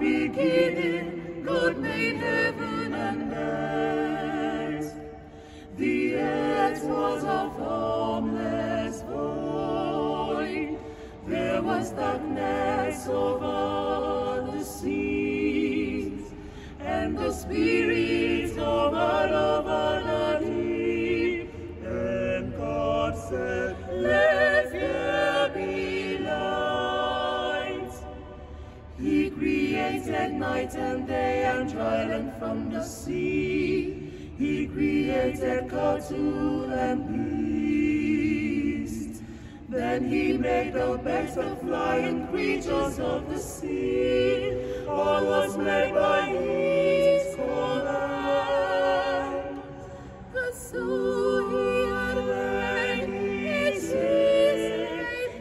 beginning, God made heaven and earth. The earth was a formless void. There was darkness over the seas, and the Spirit hovered over the deep. And God said, "Let there be light." He created night and day and dry land from the sea. He created cattle and beasts. Then he made the birds, the flying creatures of the sea. All was made by his command. And so he had made it,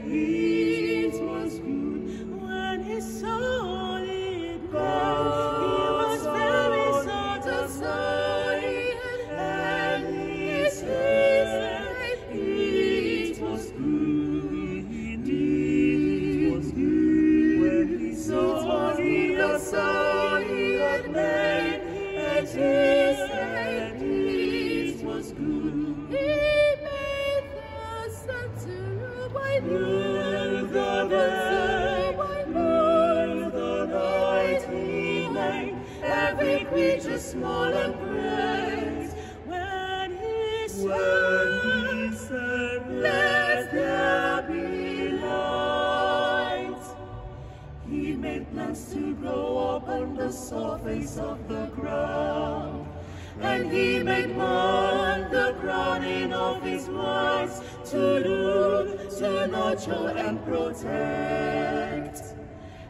it was good. When he saw it go, he was very satisfied. And he said, it was good, indeed it was good. When he saw the sun he had made, and he said, it was good. He made the sun to rule by noon, the day by night, the night he made every creature small and great. When he said, let there be light, he made plants to grow up on the surface of the ground. And he made man the crowning of his works, to look, to nurture and protect.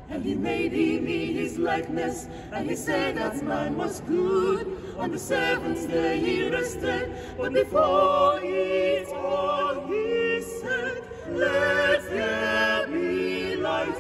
And he made him in his likeness, and he said that man was good. On the seventh day he rested, but before it all he said, let there be light.